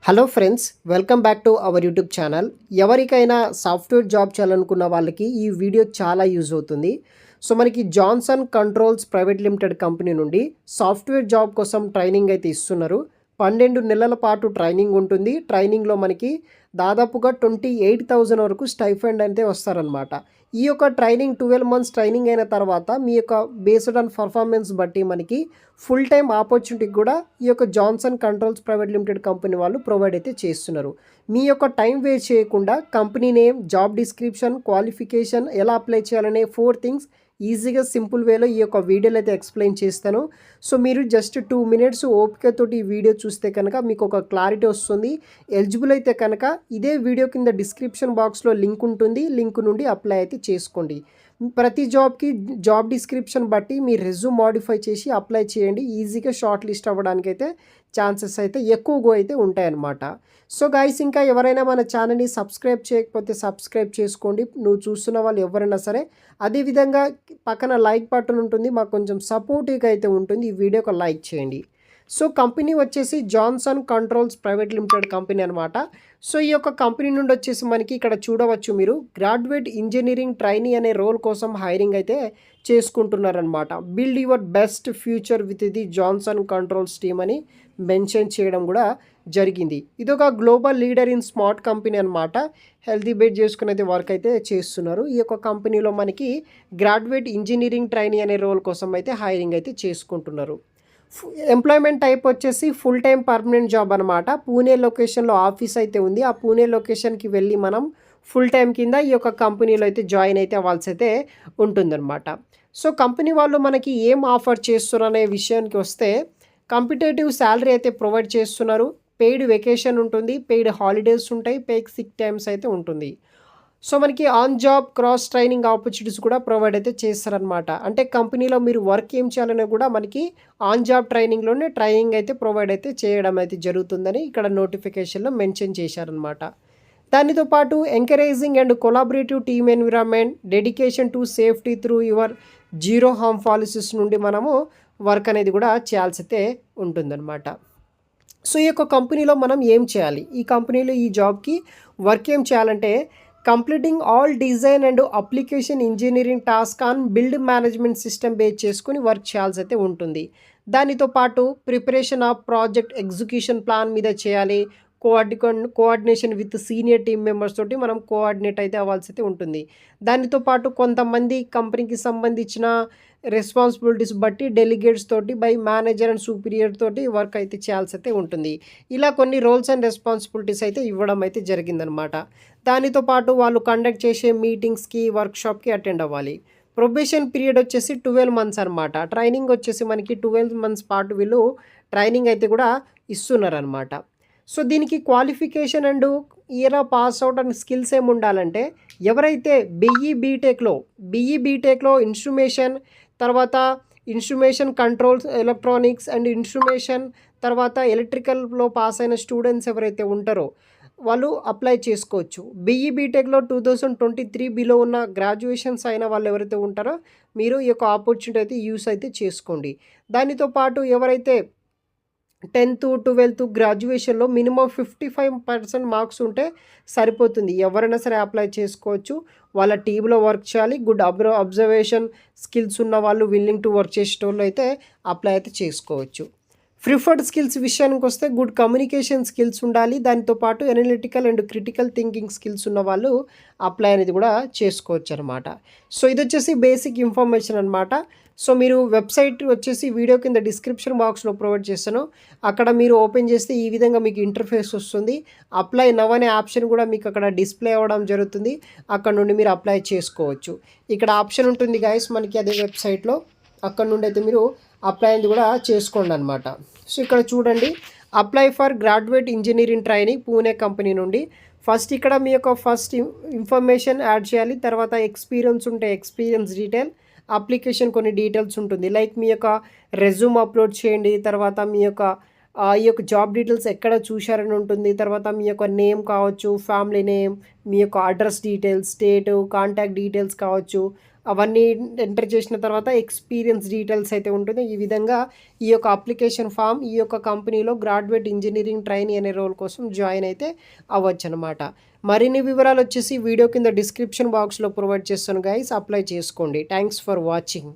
Hello friends, welcome back to our YouTube channel. ఎవరికైనా software job చేయాలనుకున్న వాళ్ళకి ఈ వీడియో చాలా యూజ్ అవుతుంది. సో మనకి Johnson Controls private limited company నుండి సాఫ్ట్వేర్ జాబ్ కోసం ట్రైనింగ్ అయితే ఇస్తున్నారు. 12 నెలల పాటు ట్రైనింగ్ ఉంటుంది. ట్రైనింగ్లో మనకి దాదాపుగా 28,000 వరకు స్టైఫండ్ అయితే వస్తారనమాట. ఈ యొక్క ట్రైనింగ్ 12 మంత్స్ ట్రైనింగ్ అయిన తర్వాత మీ యొక్క బేస్డ్ ఆన్ పర్ఫార్మెన్స్ బట్టి మనకి ఫుల్ టైం ఆపర్చునిటీ కూడా ఈ యొక్క Johnson Controls private limited company వాళ్ళు ప్రొవైడ్ అయితే చేస్తున్నారు. మీ యొక్క టైం వేస్ట్ చేయకుండా company name, job description, qualification, ఎలా అప్లై చేయాలనే 4 థింగ్స్ ఈజీగా సింపుల్ వేలో ఈ యొక్క వీడియోలో అయితే ఎక్స్ప్లెయిన్ చేస్తాను. సో మీరు జస్ట్ 2 మినిట్స్ ఓపికతోటి ఈ వీడియో చూస్తే కనుక మీకు ఒక క్లారిటీ వస్తుంది. ఎలిజిబుల్ అయితే కనుక ఇదే వీడియో కింద డిస్క్రిప్షన్ బాక్స్లో లింక్ ఉంటుంది. లింక్ నుండి అప్లై అయితే చేసుకోండి. ప్రతి జాబ్కి జాబ్ డిస్క్రిప్షన్ బట్టి మీ రెజ్యూమ్ మాడిఫై చేసి అప్లై చేయండి. ఈజీగా షార్ట్ లిస్ట్ అవ్వడానికి అయితే ఛాన్సెస్ అయితే ఎక్కువగా అయితే ఉంటాయన్నమాట. సో గైస్, ఇంకా ఎవరైనా మన ఛానల్ని సబ్స్క్రైబ్ చేయకపోతే సబ్స్క్రైబ్ చేసుకోండి, నువ్వు చూస్తున్న వాళ్ళు ఎవరైనా సరే. అదేవిధంగా పక్కన లైక్ బటన్ ఉంటుంది, మాకు కొంచెం సపోర్టివ్గా అయితే ఉంటుంది. ఈ వీడియోకి లైక్ చేయండి. సో కంపెనీ వచ్చేసి Johnson Controls private limited company అనమాట. సో ఈ యొక్క కంపెనీ నుండి వచ్చేసి మనకి ఇక్కడ చూడవచ్చు, మీరు గ్రాడ్యుయేట్ ఇంజనీరింగ్ ట్రైనీ అనే రోల్ కోసం హైరింగ్ అయితే చేసుకుంటున్నారనమాట. Build your best future with the Johnson Controls team అని మెన్షన్ చేయడం కూడా జరిగింది. ఇది ఒక global leader in smart company అనమాట. హెల్తీ బేట్ చేసుకుని అయితే వర్క్ అయితే చేస్తున్నారు. ఈ యొక్క కంపెనీలో మనకి గ్రాడ్యుయేట్ ఇంజనీరింగ్ ట్రైనీ అనే రోల్ కోసం అయితే హైరింగ్ అయితే చేసుకుంటున్నారు. ఎంప్లాయ్మెంట్ టైప్ వచ్చేసి ఫుల్ టైం పర్మనెంట్ జాబ్ అనమాట. పూణే లొకేషన్లో ఆఫీస్ అయితే ఉంది. ఆ పూణే లొకేషన్కి వెళ్ళి మనం ఫుల్ టైం కింద ఈ యొక్క కంపెనీలో అయితే జాయిన్ అయితే అవ్వాల్సి అయితే ఉంటుందన్నమాట. సో కంపెనీ వాళ్ళు మనకి ఏం ఆఫర్ చేస్తున్నారు అనే విషయానికి వస్తే, కాంపిటేటివ్ శాలరీ అయితే ప్రొవైడ్ చేస్తున్నారు. పెయిడ్ వెకేషన్ ఉంటుంది, పెయిడ్ హాలిడేస్ ఉంటాయి, పెయిడ్ సిక్ టైమ్స్ అయితే ఉంటుంది. సో మనకి on job cross training opportunities కూడా ప్రొవైడ్ అయితే చేస్తారనమాట. అంటే కంపెనీలో మీరు వర్క్ ఏం చేయాలనే కూడా మనకి ఆన్ జాబ్ ట్రైనింగ్లోనే ట్రైనింగ్ అయితే ప్రొవైడ్ అయితే చేయడం అయితే జరుగుతుందని ఇక్కడ నోటిఫికేషన్లో మెన్షన్ చేశారనమాట. దానితో పాటు encouraging and collaborative team environment, dedication to safety through your zero harm policies నుండి మనము వర్క్ అనేది కూడా చేయాల్సి అయితే ఉంటుందన్నమాట. సో ఈ యొక్క కంపెనీలో మనం ఏం చేయాలి, ఈ కంపెనీలో ఈ జాబ్కి వర్క్ ఏం చేయాలంటే, completing all design and application engineering task on build management system base చేసుకుని వర్క్ చేయాల్సి అయితే ఉంటుంది. దానితో పాటు preparation of project execution plan మీద చేయాలి. Coordination with senior team members తోటి మనం కోఆర్డినేట్ అయితే అవ్వాల్సి అయితే ఉంటుంది. దానితో పాటు కొంతమంది కంపెనీకి సంబంధించిన రెస్పాన్సిబిలిటీస్ బట్టి డెలిగేట్స్ తోటి బై మేనేజర్ అండ్ సూపీరియర్ తోటి వర్క్ అయితే చేయాల్సి అయితే ఉంటుంది. ఇలా కొన్ని రోల్స్ అండ్ రెస్పాన్సిబిలిటీస్ అయితే ఇవ్వడం అయితే జరిగిందనమాట. దానితో పాటు వాళ్ళు కండక్ట్ చేసే మీటింగ్స్కి, వర్క్షాప్కి అటెండ్ అవ్వాలి. ప్రొబేషన్ పీరియడ్ వచ్చేసి 12 మంత్స్ అనమాట. ట్రైనింగ్ వచ్చేసి మనకి 12 మంత్స్ పాటు వీళ్ళు ట్రైనింగ్ అయితే కూడా ఇస్తున్నారనమాట. సో దీనికి qualification and year pass out and skills ఏమి ఉండాలంటే, ఎవరైతే బీఈ బీటెక్లో ఇన్స్ట్రుమేషన్, తర్వాత instrumentation controls, electronics and instrumentation, తర్వాత ఎలక్ట్రికల్లో పాస్ అయిన స్టూడెంట్స్ ఎవరైతే ఉంటారో వాళ్ళు అప్లై చేసుకోవచ్చు. బీఈ బీటెక్లో 2023 బిలో ఉన్న గ్రాడ్యుయేషన్స్ అయిన వాళ్ళు ఎవరైతే ఉంటారో మీరు ఈ యొక్క ఆపర్చునిటీ అయితే యూస్ అయితే చేసుకోండి. దానితో పాటు ఎవరైతే 10th, 12th గ్రాడ్యుయేషన్లో మినిమం 55% మార్క్స్ ఉంటే సరిపోతుంది. ఎవరైనా సరే అప్లై చేసుకోవచ్చు. వాళ్ళ టీంలో వర్క్ చేయాలి. గుడ్ అబ్జర్వేషన్ స్కిల్స్ ఉన్న వాళ్ళు, విల్లింగ్ టు వర్క్ చేసేటోళ్ళు అయితే అప్లై అయితే చేసుకోవచ్చు. ప్రిఫర్డ్ స్కిల్స్ విషయానికి వస్తే గుడ్ కమ్యూనికేషన్ స్కిల్స్ ఉండాలి. దాంతో పాటు analytical and critical thinking skills ఉన్న వాళ్ళు అప్లై అనేది కూడా చేసుకోవచ్చు అనమాట. సో ఇది వచ్చేసి బేసిక్ ఇన్ఫర్మేషన్ అనమాట. సో మీరు వెబ్సైట్ వచ్చేసి వీడియో కింద డిస్క్రిప్షన్ బాక్స్లో ప్రొవైడ్ చేస్తాను. అక్కడ మీరు ఓపెన్ చేస్తే ఈ విధంగా మీకు ఇంటర్ఫేస్ వస్తుంది. అప్లై నవ్ అనే ఆప్షన్ కూడా మీకు అక్కడ డిస్ప్లే అవ్వడం జరుగుతుంది. అక్కడ నుండి మీరు అప్లై చేసుకోవచ్చు. ఇక్కడ ఆప్షన్ ఉంటుంది గైస్ మనకి అదే వెబ్సైట్లో, అక్కడ నుండి అయితే మీరు అప్లై అనేది కూడా చేసుకోండి అనమాట. సో ఇక్కడ చూడండి, apply for graduate engineering training Pune company నుండి. ఫస్ట్ ఇక్కడ మీ యొక్క ఇన్ఫర్మేషన్ యాడ్ చేయాలి. తర్వాత ఎక్స్పీరియన్స్ ఉంటే ఎక్స్పీరియన్స్ డీటెయిల్, అప్లికేషన్ కొన్ని డీటెయిల్స్ ఉంటుంది. లైక్ మీ యొక్క రెజ్యూమ్ అప్లోడ్ చేయండి. తర్వాత మీ యొక్క ఈ యొక్క జాబ్ డీటెయిల్స్ ఎక్కడ చూశారని ఉంటుంది. తర్వాత మీ యొక్క నేమ్ కావచ్చు, ఫ్యామిలీ నేమ్, మీ యొక్క address details, state, contact details కావచ్చు, అవన్నీ ఎంటర్ చేసిన తర్వాత ఎక్స్పీరియన్స్ డీటెయిల్స్ అయితే ఉంటుంది. ఈ విధంగా ఈ యొక్క అప్లికేషన్ ఫామ్ ఈ యొక్క కంపెనీలో గ్రాడ్యుయేట్ ఇంజినీరింగ్ ట్రైనీ అనే రోల్ కోసం జాయిన్ అయితే అవ్వచ్చనమాట. మరిన్ని వివరాలు వచ్చేసి వీడియో కింద డిస్క్రిప్షన్ బాక్స్లో ప్రొవైడ్ చేస్తాను గైస్, అప్లై చేసుకోండి. Thanks for watching.